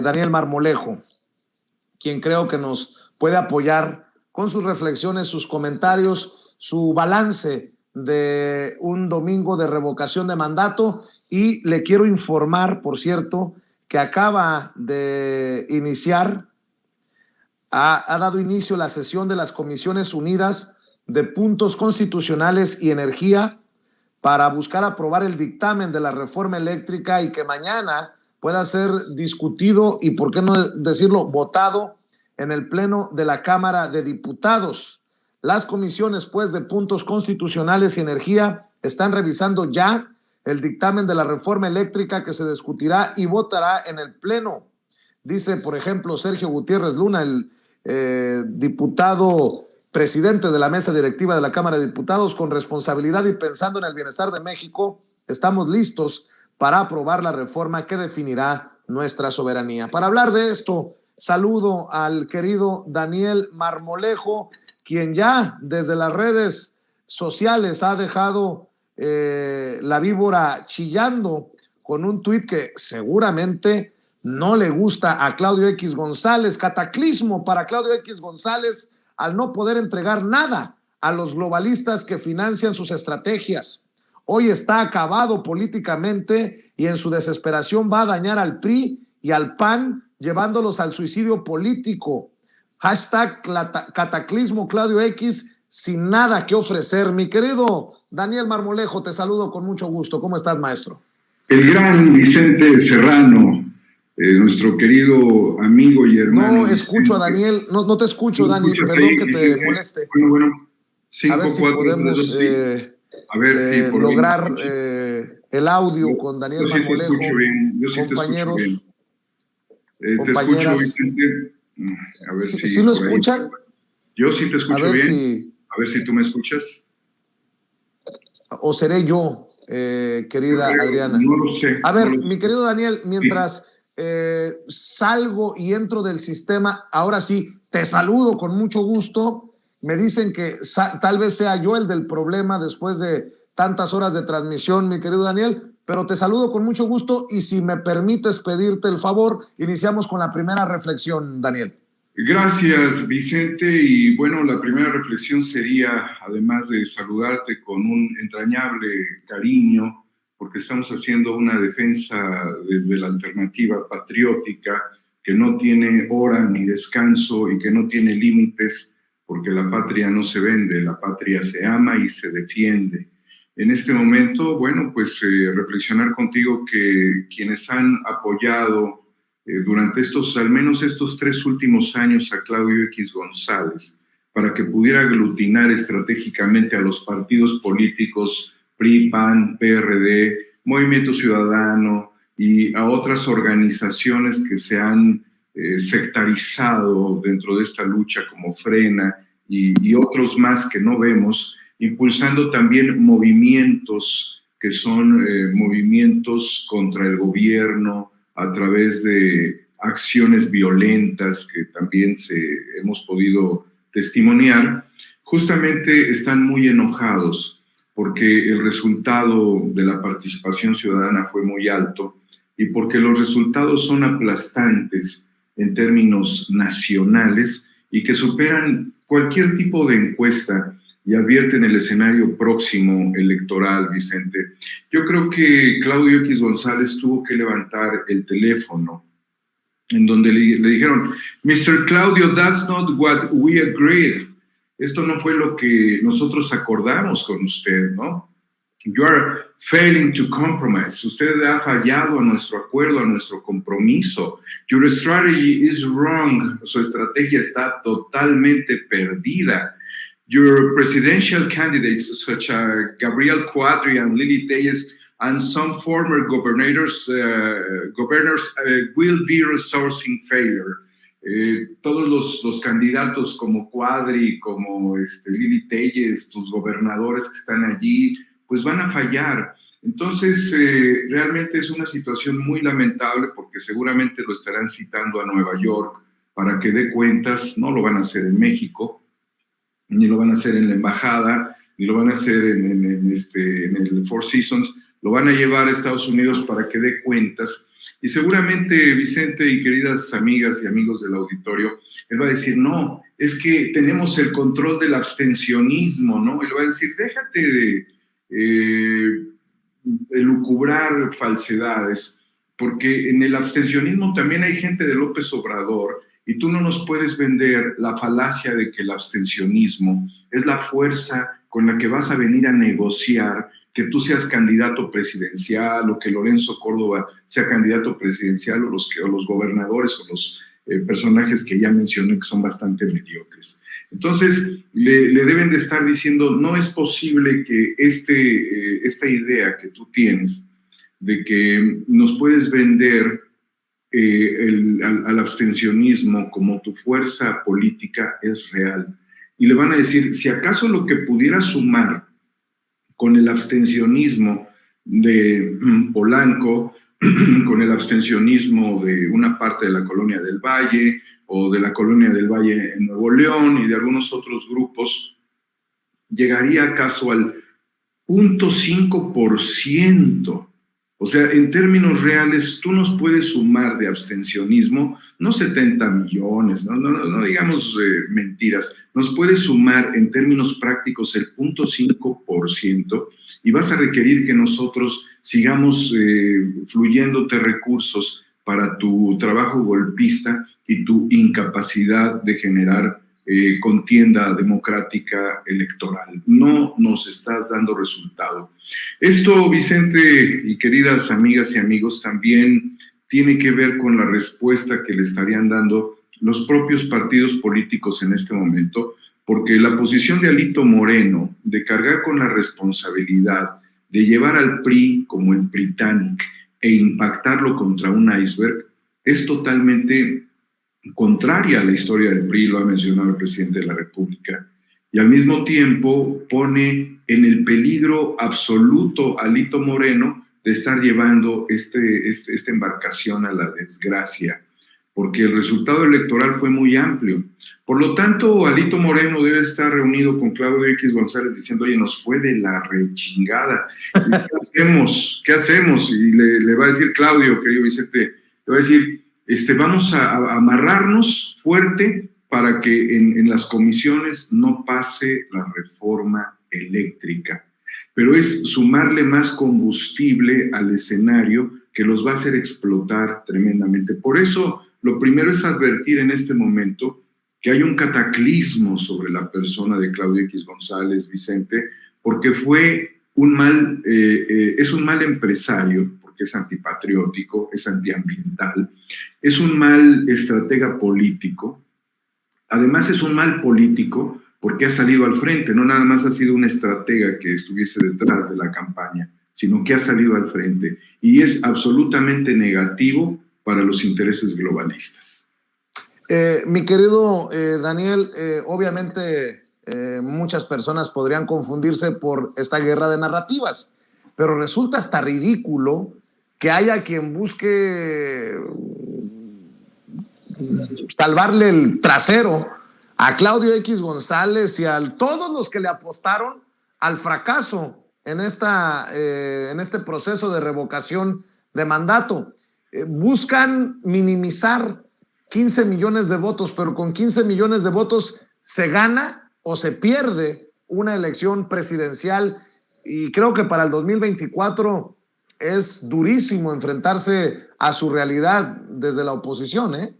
Daniel Marmolejo, quien creo que nos puede apoyar con sus reflexiones, sus comentarios, su balance de un domingo de revocación de mandato. Y le quiero informar, por cierto, que acaba de iniciar, ha dado inicio la sesión de las Comisiones Unidas de Puntos Constitucionales y Energía para buscar aprobar el dictamen de la reforma eléctrica y que mañana pueda ser discutido y, por qué no decirlo, votado en el Pleno de la Cámara de Diputados. Las comisiones, pues, de Puntos Constitucionales y Energía están revisando ya el dictamen de la reforma eléctrica que se discutirá y votará en el Pleno. Dice, por ejemplo, Sergio Gutiérrez Luna, el diputado presidente de la mesa directiva de la Cámara de Diputados: con responsabilidad y pensando en el bienestar de México, estamos listos para aprobar la reforma que definirá nuestra soberanía. Para hablar de esto, saludo al querido Daniel Marmolejo, quien ya desde las redes sociales ha dejado la víbora chillando con un tuit que seguramente no le gusta a Claudio X González. Cataclismo para Claudio X González al no poder entregar nada a los globalistas que financian sus estrategias. Hoy está acabado políticamente y en su desesperación va a dañar al PRI y al PAN, llevándolos al suicidio político. Hashtag cataclismo Claudio X, sin nada que ofrecer. Mi querido Daniel Marmolejo, te saludo con mucho gusto. ¿Cómo estás, maestro? El gran Vicente Serrano, nuestro querido amigo y hermano. No escucho a Daniel, no te escucho, Dani, perdón ahí, que Vicente, te moleste. Bueno, 5, a ver si 4, podemos 3, 2, sí. A ver si lograr el audio con Daniel Marmolejo. Yo sí te escucho bien, compañeros, te escucho, Vicente. A ver ¿Sí lo escuchan? Yo sí te escucho bien. A ver si tú me escuchas. ¿O seré yo, querida Adriana? No lo sé. A ver, mi querido Daniel, mientras salgo y entro del sistema, ahora sí, te saludo con mucho gusto. Me dicen que tal vez sea yo el del problema después de tantas horas de transmisión, mi querido Daniel, pero te saludo con mucho gusto y, si me permites pedirte el favor, iniciamos con la primera reflexión, Daniel. Gracias, Vicente. Y bueno, la primera reflexión sería, además de saludarte con un entrañable cariño, porque estamos haciendo una defensa desde la alternativa patriótica que no tiene hora ni descanso y que no tiene límites, porque la patria no se vende, la patria se ama y se defiende. En este momento, bueno, pues reflexionar contigo que quienes han apoyado durante al menos estos 3 últimos años a Claudio X González, para que pudiera aglutinar estratégicamente a los partidos políticos PRI, PAN, PRD, Movimiento Ciudadano y a otras organizaciones que se han sectarizado dentro de esta lucha, como Frena y otros más que no vemos, impulsando también movimientos que son movimientos contra el gobierno, a través de acciones violentas que también hemos podido testimoniar. Justamente están muy enojados porque el resultado de la participación ciudadana fue muy alto y porque los resultados son aplastantes en términos nacionales y que superan cualquier tipo de encuesta y advierten el escenario próximo electoral, Vicente. Yo creo que Claudio X González tuvo que levantar el teléfono en donde le dijeron: Mr. Claudio, that's not what we agreed. Esto no fue lo que nosotros acordamos con usted, ¿no? You are failing to compromise. Usted ha fallado a nuestro acuerdo, a nuestro compromiso. Your strategy is wrong. Su estrategia está totalmente perdida. Your presidential candidates, such as Gabriel Cuadri and Lili Telles, and some former governors will be resourcing failure. Todos los candidatos como Cuadri, como Lili Telles, tus gobernadores que están allí, pues van a fallar. Entonces, realmente es una situación muy lamentable, porque seguramente lo estarán citando a Nueva York para que dé cuentas. No lo van a hacer en México, ni lo van a hacer en la embajada, ni lo van a hacer en el Four Seasons. Lo van a llevar a Estados Unidos para que dé cuentas. Y seguramente Vicente y queridas amigas y amigos del auditorio, él va a decir, no, es que tenemos el control del abstencionismo, ¿no? Él va a decir, déjate de elucubrar falsedades, porque en el abstencionismo también hay gente de López Obrador, y tú no nos puedes vender la falacia de que el abstencionismo es la fuerza con la que vas a venir a negociar que tú seas candidato presidencial o que Lorenzo Córdoba sea candidato presidencial o los gobernadores o los personajes que ya mencioné que son bastante mediocres. Entonces, le deben de estar diciendo, no es posible que esta idea que tú tienes de que nos puedes vender al abstencionismo como tu fuerza política es real. Y le van a decir, si acaso lo que pudiera sumar con el abstencionismo de Polanco, con el abstencionismo de una parte de la Colonia del Valle o de la Colonia del Valle en Nuevo León y de algunos otros grupos, llegaría acaso al 0.5%. O sea, en términos reales, tú nos puedes sumar de abstencionismo, no 70 millones, no digamos mentiras, nos puedes sumar en términos prácticos el 0.5% y vas a requerir que nosotros sigamos fluyéndote recursos para tu trabajo golpista y tu incapacidad de generar contienda democrática electoral. No nos estás dando resultado. Esto, Vicente y queridas amigas y amigos, también tiene que ver con la respuesta que le estarían dando los propios partidos políticos en este momento, porque la posición de Alito Moreno de cargar con la responsabilidad de llevar al PRI como el Britannic e impactarlo contra un iceberg es totalmente contraria a la historia del PRI, lo ha mencionado el presidente de la República, y al mismo tiempo pone en el peligro absoluto a Alito Moreno de estar llevando esta embarcación a la desgracia, porque el resultado electoral fue muy amplio. Por lo tanto, Alito Moreno debe estar reunido con Claudio X González diciendo, oye, nos fue de la rechingada. ¿Y qué hacemos? ¿Qué hacemos? Y le va a decir Claudio, querido Vicente, le va a decir, vamos a amarrarnos fuerte para que en las comisiones no pase la reforma eléctrica. Pero es sumarle más combustible al escenario que los va a hacer explotar tremendamente. Por eso, lo primero es advertir en este momento que hay un cataclismo sobre la persona de Claudio X González, Vicente, porque es un mal empresario, porque es antipatriótico, es antiambiental, es un mal estratega político, además es un mal político porque ha salido al frente, no nada más ha sido un estratega que estuviese detrás de la campaña, sino que ha salido al frente y es absolutamente negativo para los intereses globalistas. Mi querido Daniel, obviamente muchas personas podrían confundirse por esta guerra de narrativas, pero resulta hasta ridículo que haya quien busque salvarle el trasero a Claudio X González y a todos los que le apostaron al fracaso en este proceso de revocación de mandato. Buscan minimizar 15 millones de votos, pero con 15 millones de votos se gana o se pierde una elección presidencial y creo que para el 2024 es durísimo enfrentarse a su realidad desde la oposición, ¿eh?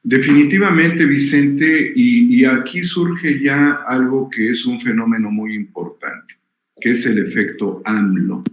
Definitivamente, Vicente, y aquí surge ya algo que es un fenómeno muy importante, que es el efecto AMLO,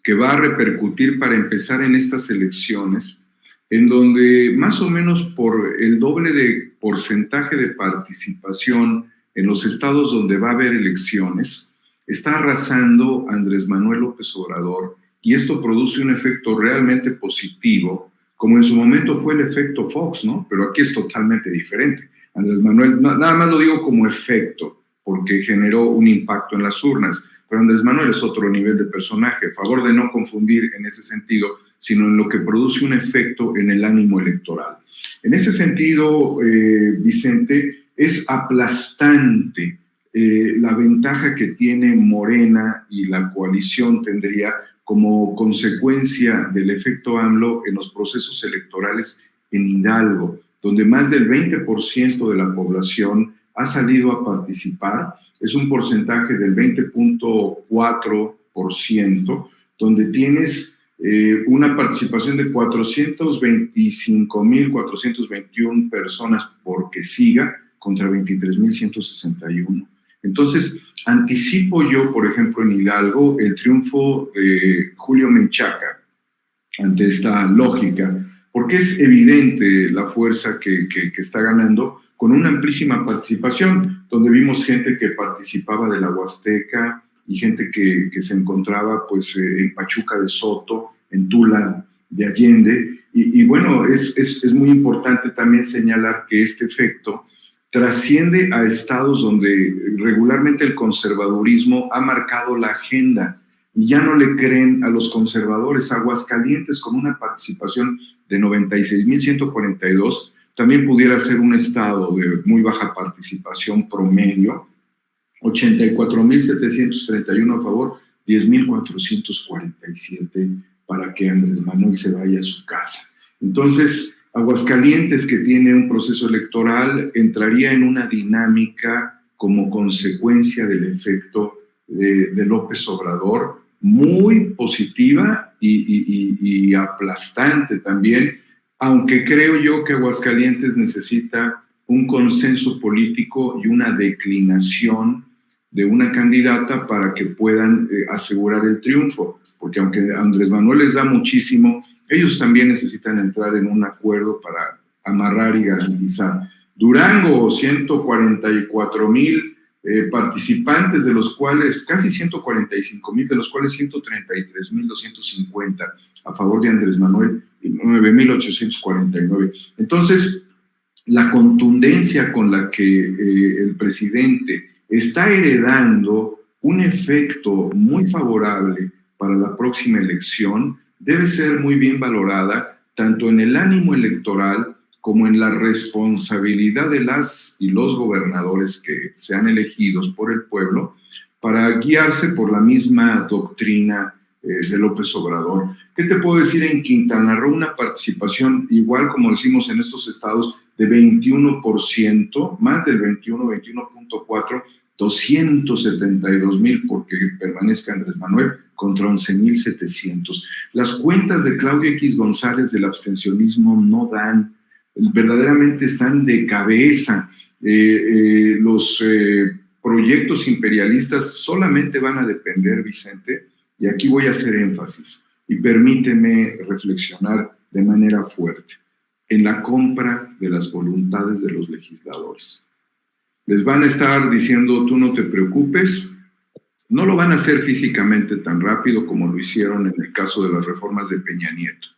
que va a repercutir para empezar en estas elecciones, en donde más o menos por el doble de porcentaje de participación en los estados donde va a haber elecciones, está arrasando Andrés Manuel López Obrador, y esto produce un efecto realmente positivo, como en su momento fue el efecto Fox, ¿no? Pero aquí es totalmente diferente. Andrés Manuel, nada más lo digo como efecto, porque generó un impacto en las urnas, pero Andrés Manuel es otro nivel de personaje, a favor de no confundir en ese sentido, sino en lo que produce un efecto en el ánimo electoral. En ese sentido, Vicente, es aplastante la ventaja que tiene Morena y la coalición tendría como consecuencia del efecto AMLO en los procesos electorales en Hidalgo, donde más del 20% de la población ha salido a participar. Es un porcentaje del 20.4%, donde tienes una participación de 425.421 personas por que siga contra 23.161. Entonces, anticipo yo, por ejemplo, en Hidalgo, el triunfo de Julio Menchaca ante esta lógica, porque es evidente la fuerza que está ganando con una amplísima participación, donde vimos gente que participaba de la Huasteca y gente que se encontraba pues, en Pachuca de Soto, en Tula de Allende. Y bueno, es muy importante también señalar que este efecto trasciende a estados donde regularmente el conservadurismo ha marcado la agenda y ya no le creen a los conservadores. Aguascalientes, con una participación de 96.142, también pudiera ser un estado de muy baja participación promedio, 84.731 a favor, 10.447 para que Andrés Manuel se vaya a su casa. Entonces, Aguascalientes, que tiene un proceso electoral, entraría en una dinámica como consecuencia del efecto de López Obrador, muy positiva y aplastante también, aunque creo yo que Aguascalientes necesita un consenso político y una declinación de una candidata para que puedan asegurar el triunfo, porque aunque Andrés Manuel les da muchísimo, ellos también necesitan entrar en un acuerdo para amarrar y garantizar. Durango, 144,000 participantes, de los cuales casi 145,000, de los cuales 133,250 a favor de Andrés Manuel y 9,849. Entonces, la contundencia con la que el presidente está heredando un efecto muy favorable para la próxima elección debe ser muy bien valorada, tanto en el ánimo electoral como en la responsabilidad de las y los gobernadores que sean elegidos por el pueblo para guiarse por la misma doctrina de López Obrador. ¿Qué te puedo decir? En Quintana Roo, una participación igual como decimos en estos estados de 21%, más del 21.4, 272,000 porque permanezca Andrés Manuel contra 11,700. Las cuentas de Claudia X González del abstencionismo no dan, verdaderamente están de cabeza. Los proyectos imperialistas solamente van a depender, Vicente, y aquí voy a hacer énfasis, y permíteme reflexionar de manera fuerte, en la compra de las voluntades de los legisladores. Les van a estar diciendo, tú no te preocupes, no lo van a hacer físicamente tan rápido como lo hicieron en el caso de las reformas de Peña Nieto,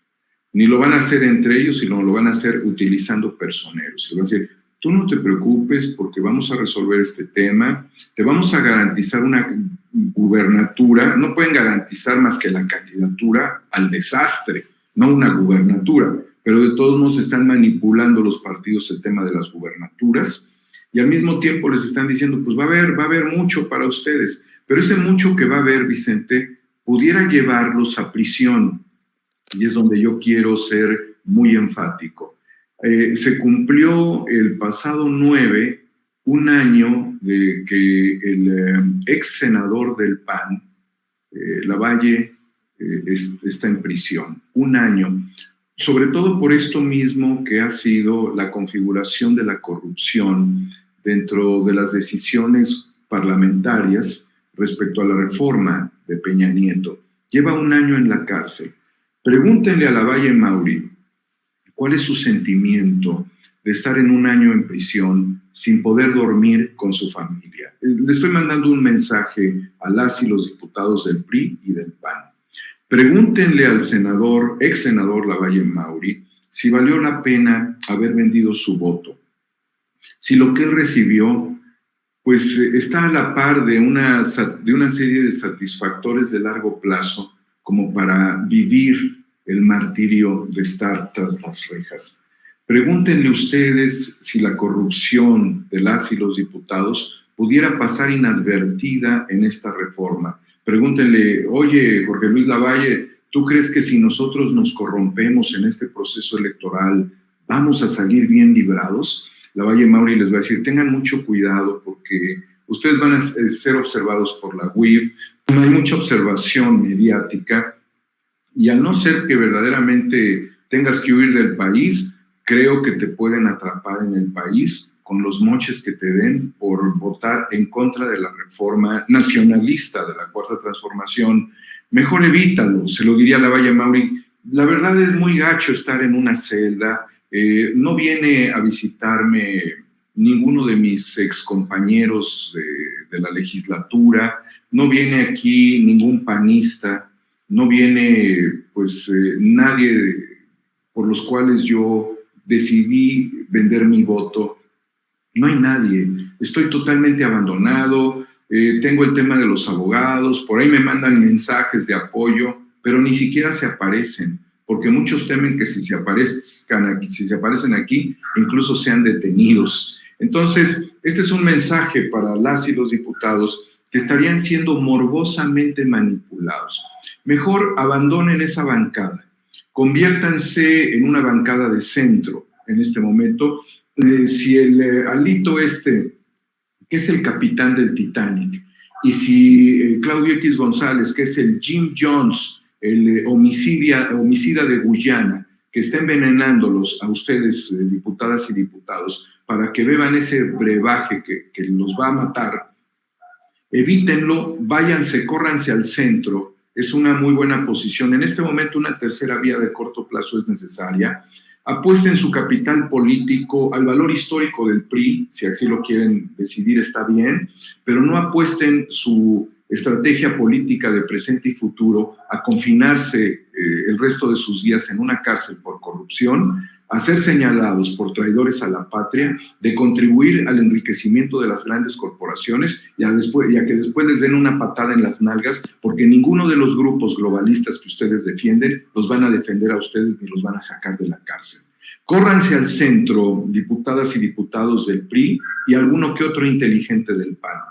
ni lo van a hacer entre ellos, sino lo van a hacer utilizando personeros. Le van a decir, tú no te preocupes porque vamos a resolver este tema, te vamos a garantizar una gubernatura, no pueden garantizar más que la candidatura al desastre, no una gubernatura, pero de todos modos están manipulando los partidos el tema de las gubernaturas y al mismo tiempo les están diciendo, pues va a haber mucho para ustedes, pero ese mucho que va a haber, Vicente, pudiera llevarlos a prisión, y es donde yo quiero ser muy enfático. Se cumplió el pasado 9 un año de que el ex senador del PAN, Lavalle, está en prisión. Un año. Sobre todo por esto mismo que ha sido la configuración de la corrupción dentro de las decisiones parlamentarias respecto a la reforma de Peña Nieto. Lleva un año en la cárcel. Pregúntenle a Lavalle Mauri cuál es su sentimiento de estar en un año en prisión sin poder dormir con su familia. Le estoy mandando un mensaje a las y los diputados del PRI y del PAN. Pregúntenle al ex senador Lavalle Mauri, si valió la pena haber vendido su voto. Si lo que él recibió, pues está a la par de una serie de satisfactores de largo plazo, como para vivir el martirio de estar tras las rejas. Pregúntenle ustedes si la corrupción de las y los diputados pudiera pasar inadvertida en esta reforma. Pregúntenle, oye, Jorge Luis Lavalle, ¿tú crees que si nosotros nos corrompemos en este proceso electoral vamos a salir bien librados? Lavalle Mauri les va a decir, tengan mucho cuidado porque ustedes van a ser observados por la UIF, no hay mucha observación mediática y al no ser que verdaderamente tengas que huir del país, creo que te pueden atrapar en el país con los moches que te den por votar en contra de la reforma nacionalista de la Cuarta Transformación. Mejor evítalo, se lo diría Lavalle Mauri. La verdad es muy gacho estar en una celda. No viene a visitarme ninguno de mis excompañeros de la legislatura, no viene aquí ningún panista, no viene pues nadie por los cuales yo decidí vender mi voto. No hay nadie, estoy totalmente abandonado, tengo el tema de los abogados, por ahí me mandan mensajes de apoyo, pero ni siquiera se aparecen, porque muchos temen que si se aparecen aquí, incluso sean detenidos. Entonces, este es un mensaje para las y los diputados que estarían siendo morbosamente manipulados. Mejor abandonen esa bancada, conviértanse en una bancada de centro en este momento. Si el Alito que es el capitán del Titanic, y si Claudio X González, que es el Jim Jones, el homicida de Guyana, que está envenenándolos a ustedes, diputadas y diputados, para que beban ese brebaje que los va a matar, evítenlo, váyanse, córranse al centro, es una muy buena posición. En este momento una tercera vía de corto plazo es necesaria. Apuesten su capital político al valor histórico del PRI, si así lo quieren decidir está bien, pero no apuesten su estrategia política de presente y futuro a confinarse el resto de sus días en una cárcel por corrupción, a ser señalados por traidores a la patria, de contribuir al enriquecimiento de las grandes corporaciones y a que después les den una patada en las nalgas, porque ninguno de los grupos globalistas que ustedes defienden los van a defender a ustedes ni los van a sacar de la cárcel. Córranse al centro, diputadas y diputados del PRI y alguno que otro inteligente del PAN.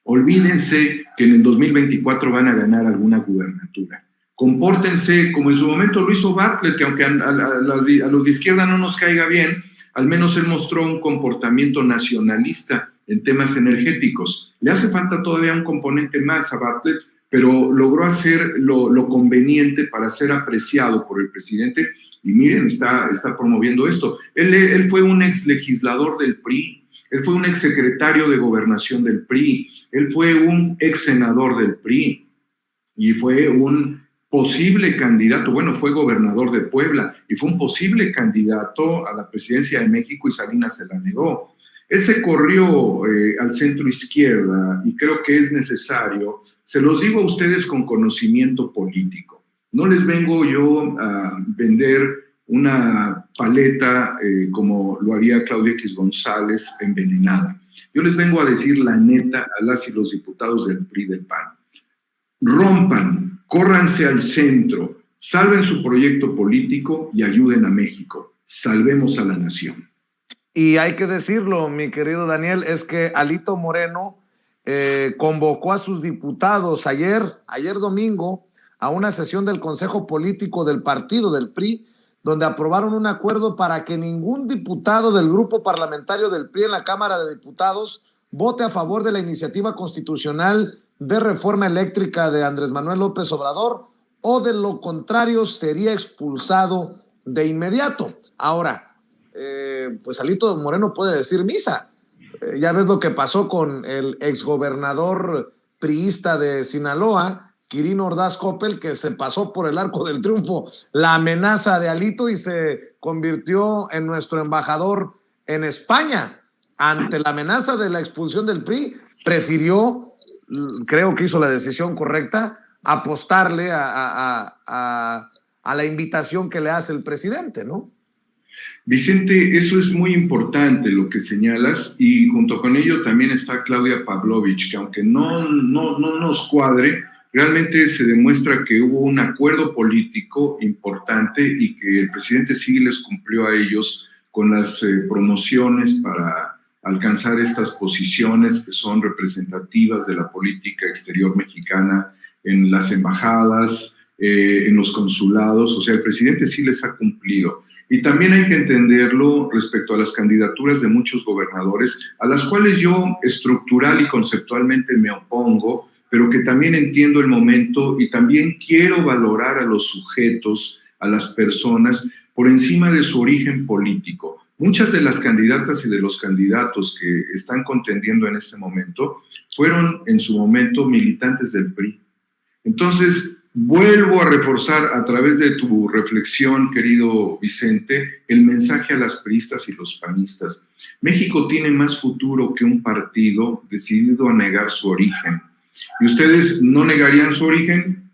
Olvídense que en el 2024 van a ganar alguna gubernatura. Compórtense como en su momento lo hizo Bartlett, que aunque a los de izquierda no nos caiga bien, al menos él mostró un comportamiento nacionalista en temas energéticos. Le hace falta todavía un componente más a Bartlett, pero logró hacer lo conveniente para ser apreciado por el presidente y miren, está promoviendo esto. Él fue un ex legislador del PRI, él fue un ex secretario de gobernación del PRI, él fue un ex senador del PRI y fue un posible candidato, bueno, fue gobernador de Puebla y fue un posible candidato a la presidencia de México y Salinas se la negó. Él se corrió al centro izquierda y creo que es necesario, se los digo a ustedes con conocimiento político, no les vengo yo a vender una paleta como lo haría Claudio X González envenenada. Yo les vengo a decir la neta a las y los diputados del PRI del PAN. Rompan, córranse al centro, salven su proyecto político y ayuden a México. Salvemos a la nación. Y hay que decirlo, mi querido Daniel, es que Alito Moreno convocó a sus diputados ayer domingo a una sesión del Consejo Político del partido del PRI, donde aprobaron un acuerdo para que ningún diputado del grupo parlamentario del PRI en la Cámara de Diputados vote a favor de la iniciativa constitucional de reforma eléctrica de Andrés Manuel López Obrador, o de lo contrario sería expulsado de inmediato. Ahora, pues Alito Moreno puede decir misa. Ya ves lo que pasó con el exgobernador priista de Sinaloa, Quirino Ordaz Coppel, que se pasó por el arco del triunfo la amenaza de Alito y se convirtió en nuestro embajador en España. Ante la amenaza de la expulsión del PRI, prefirió, creo que hizo la decisión correcta, apostarle a la invitación que le hace el presidente, ¿no? Vicente, eso es muy importante lo que señalas y junto con ello también está Claudia Pavlovich, que aunque no nos cuadre, realmente se demuestra que hubo un acuerdo político importante y que el presidente sí les cumplió a ellos con las promociones para alcanzar estas posiciones que son representativas de la política exterior mexicana en las embajadas, en los consulados. O sea, el presidente sí les ha cumplido. Y también hay que entenderlo respecto a las candidaturas de muchos gobernadores, a las cuales yo estructural y conceptualmente me opongo, pero que también entiendo el momento y también quiero valorar a los sujetos, a las personas, por encima de su origen político. Muchas de las candidatas y de los candidatos que están contendiendo en este momento fueron en su momento militantes del PRI. Entonces, vuelvo a reforzar a través de tu reflexión, querido Vicente, el mensaje a las priistas y los panistas. México tiene más futuro que un partido decidido a negar su origen. ¿Y ustedes no negarían su origen?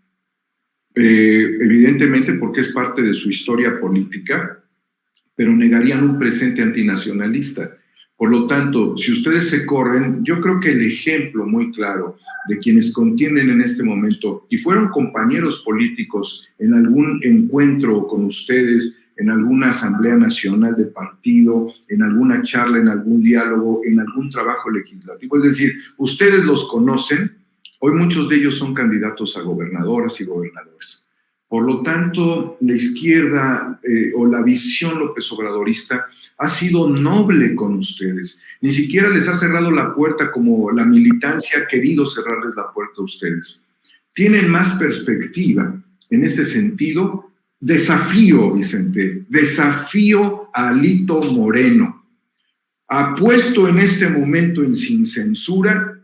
Evidentemente porque es parte de su historia política, pero negarían un presente antinacionalista. Por lo tanto, si ustedes se corren, yo creo que el ejemplo muy claro de quienes contienden en este momento y fueron compañeros políticos en algún encuentro con ustedes, en alguna asamblea nacional de partido, en alguna charla, en algún diálogo, en algún trabajo legislativo, es decir, ustedes los conocen, hoy muchos de ellos son candidatos a gobernadoras y gobernadores. Por lo tanto, la izquierda o la visión López Obradorista ha sido noble con ustedes. Ni siquiera les ha cerrado la puerta como la militancia ha querido cerrarles la puerta a ustedes. Tienen más perspectiva en este sentido. Desafío, Vicente, desafío a Alito Moreno. Apuesto en este momento en Sin Censura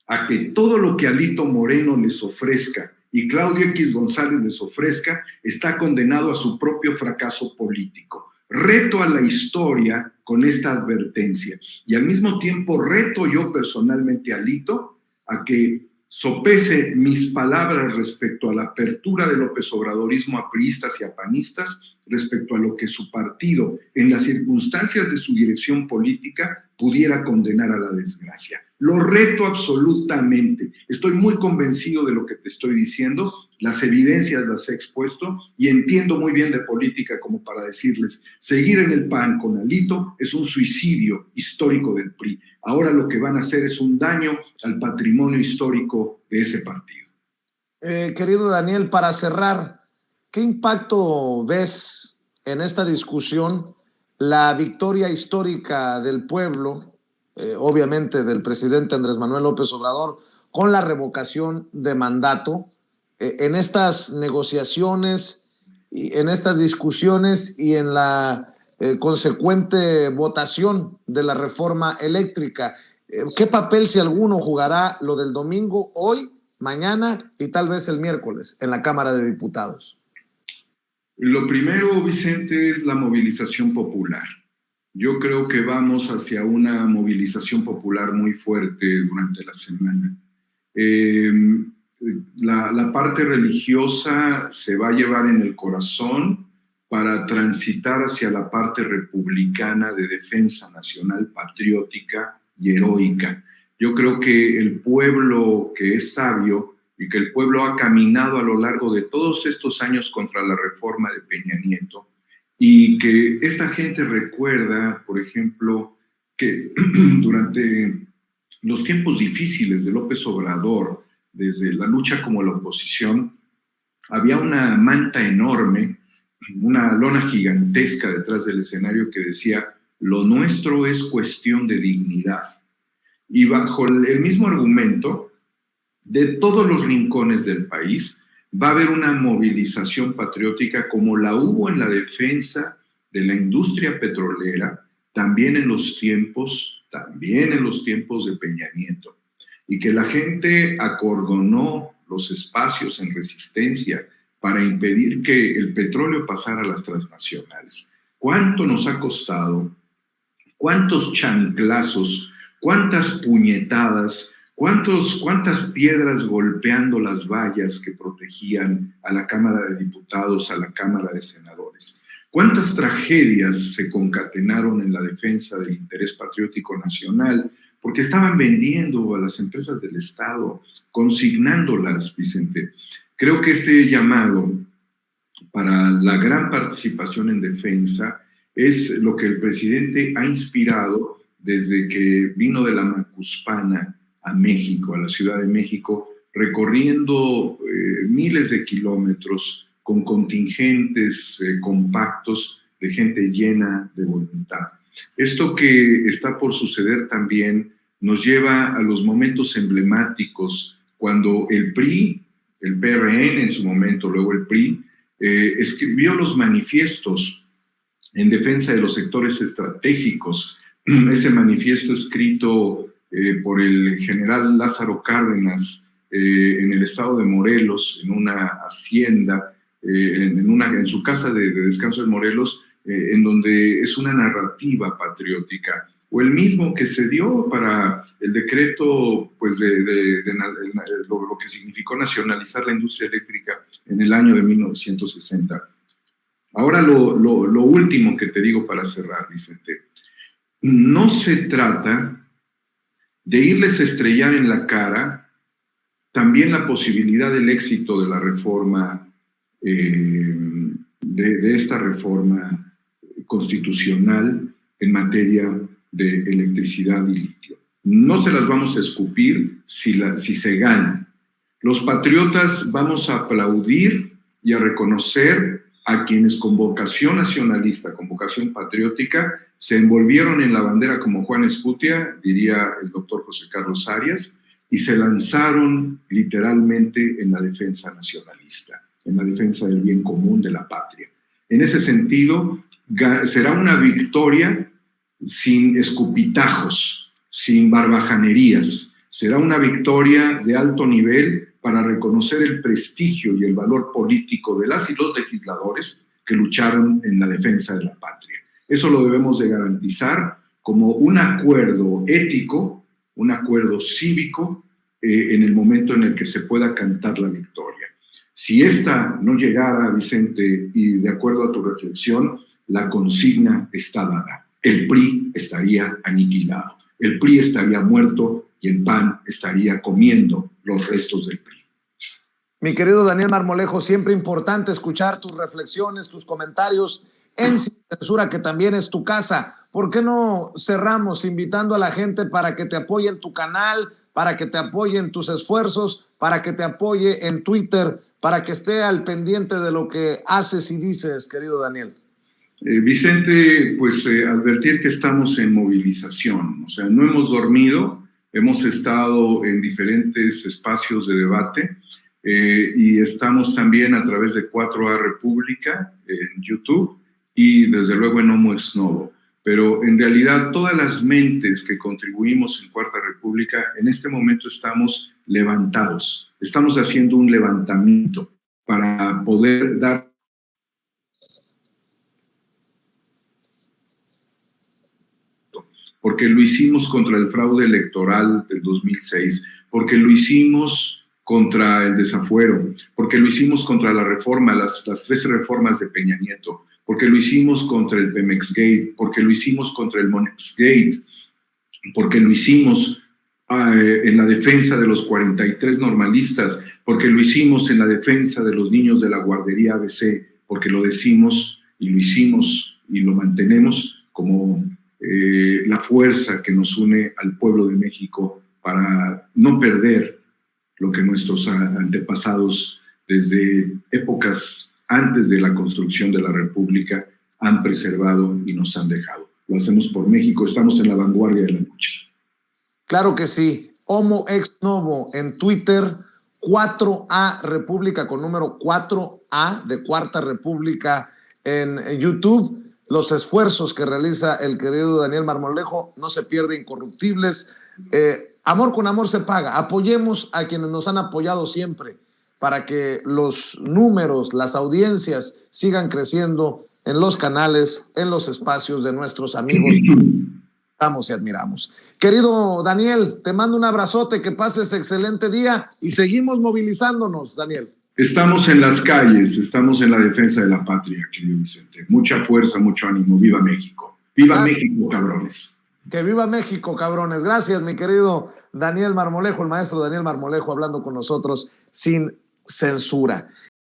a que todo lo que Alito Moreno les ofrezca y Claudio X González les ofrezca, está condenado a su propio fracaso político. Reto a la historia con esta advertencia y al mismo tiempo reto yo personalmente a Alito a que sopese mis palabras respecto a la apertura del López Obradorismo a priistas y a panistas, respecto a lo que su partido, en las circunstancias de su dirección política, pudiera condenar a la desgracia. Lo reto absolutamente. Estoy muy convencido de lo que te estoy diciendo, las evidencias las he expuesto y entiendo muy bien de política como para decirles, seguir en el PAN con Alito es un suicidio histórico del PRI. Ahora lo que van a hacer es un daño al patrimonio histórico de ese partido. Querido Daniel, para cerrar, ¿qué impacto ves en esta discusión la victoria histórica del pueblo, obviamente del presidente Andrés Manuel López Obrador, con la revocación de mandato, en estas negociaciones, en estas discusiones y en la consecuente votación de la reforma eléctrica? ¿Qué papel, si alguno, jugará lo del domingo, hoy, mañana y tal vez el miércoles en la Cámara de Diputados? Lo primero, Vicente, es la movilización popular. Yo creo que vamos hacia una movilización popular muy fuerte durante la semana. La parte religiosa se va a llevar en el corazón para transitar hacia la parte republicana de defensa nacional patriótica y heroica. Yo creo que el pueblo que es sabio y que el pueblo ha caminado a lo largo de todos estos años contra la reforma de Peña Nieto, y que esta gente recuerda, por ejemplo, que durante los tiempos difíciles de López Obrador, desde la lucha como la oposición, había una manta enorme, una lona gigantesca detrás del escenario que decía, lo nuestro es cuestión de dignidad. Y bajo el mismo argumento, de todos los rincones del país, va a haber una movilización patriótica como la hubo en la defensa de la industria petrolera, también en los tiempos de Peña Nieto, y que la gente acordonó los espacios en resistencia para impedir que el petróleo pasara a las transnacionales. ¿Cuánto nos ha costado? ¿Cuántos chanclazos? ¿Cuántas puñetadas? ¿Cuántas piedras golpeando las vallas que protegían a la Cámara de Diputados, a la Cámara de Senadores? ¿Cuántas tragedias se concatenaron en la defensa del interés patriótico nacional? Porque estaban vendiendo a las empresas del Estado, consignándolas, Vicente. Creo que este llamado para la gran participación en defensa es lo que el presidente ha inspirado desde que vino de la Macuspana a México, a la Ciudad de México, recorriendo miles de kilómetros con contingentes compactos de gente llena de voluntad. Esto que está por suceder también nos lleva a los momentos emblemáticos cuando el PRI, el PRN en su momento, luego el PRI, escribió los manifiestos en defensa de los sectores estratégicos. Ese manifiesto escrito por el general Lázaro Cárdenas en el estado de Morelos, en una hacienda, en su casa de descanso en Morelos, en donde es una narrativa patriótica, o el mismo que se dio para el decreto pues, lo que significó nacionalizar la industria eléctrica en el año de 1960. Ahora lo último que te digo para cerrar, Vicente, no se trata de irles a estrellar en la cara también la posibilidad del éxito de la reforma, de esta reforma constitucional en materia de electricidad y litio. No se las vamos a escupir si se gana. Los patriotas vamos a aplaudir y a reconocer a quienes con vocación nacionalista, con vocación patriótica, se envolvieron en la bandera como Juan Escutia, diría el doctor José Carlos Arias, y se lanzaron literalmente en la defensa nacionalista, en la defensa del bien común de la patria. En ese sentido, será una victoria sin escupitajos, sin barbajanerías. Será una victoria de alto nivel para reconocer el prestigio y el valor político de las y los legisladores que lucharon en la defensa de la patria. Eso lo debemos de garantizar como un acuerdo ético, un acuerdo cívico, en el momento en el que se pueda cantar la victoria. Si esta no llegara, Vicente, y de acuerdo a tu reflexión, la consigna está dada. El PRI estaría aniquilado, el PRI estaría muerto y el PAN estaría comiendo los restos del PRI. Mi querido Daniel Marmolejo, siempre importante escuchar tus reflexiones, tus comentarios en Sin Censura, que también es tu casa. ¿Por qué no cerramos invitando a la gente para que te apoye en tu canal, para que te apoye en tus esfuerzos, para que te apoye en Twitter, para que esté al pendiente de lo que haces y dices, querido Daniel? Vicente, pues advertir que estamos en movilización, o sea, no hemos dormido, hemos estado en diferentes espacios de debate y estamos también a través de 4A República en YouTube y desde luego en Homo Ex Novo. Pero en realidad todas las mentes que contribuimos en Cuarta República, en este momento estamos levantados, estamos haciendo un levantamiento para poder dar porque lo hicimos contra el fraude electoral del 2006, porque lo hicimos contra el desafuero, porque lo hicimos contra la reforma, las 13 reformas de Peña Nieto, porque lo hicimos contra el Pemex Gate, porque lo hicimos contra el Monex Gate, porque lo hicimos en la defensa de los 43 normalistas, porque lo hicimos en la defensa de los niños de la guardería ABC, porque lo decimos y lo hicimos y lo mantenemos como la fuerza que nos une al pueblo de México para no perder lo que nuestros antepasados desde épocas antes de la construcción de la República han preservado y nos han dejado. Lo hacemos por México, estamos en la vanguardia de la lucha. Claro que sí. Homo Ex Novo en Twitter, 4A República con número 4A de Cuarta República en YouTube. Los esfuerzos que realiza el querido Daniel Marmolejo no se pierden, incorruptibles. Amor con amor se paga. Apoyemos a quienes nos han apoyado siempre para que los números, las audiencias sigan creciendo en los canales, en los espacios de nuestros amigos que amamos y admiramos. Querido Daniel, te mando un abrazote, que pases excelente día y seguimos movilizándonos, Daniel. Estamos en las calles, estamos en la defensa de la patria, querido Vicente. Mucha fuerza, mucho ánimo. ¡Viva México! ¡Viva México, cabrones! Que viva México, cabrones. Gracias, mi querido Daniel Marmolejo, el maestro Daniel Marmolejo, hablando con nosotros sin censura.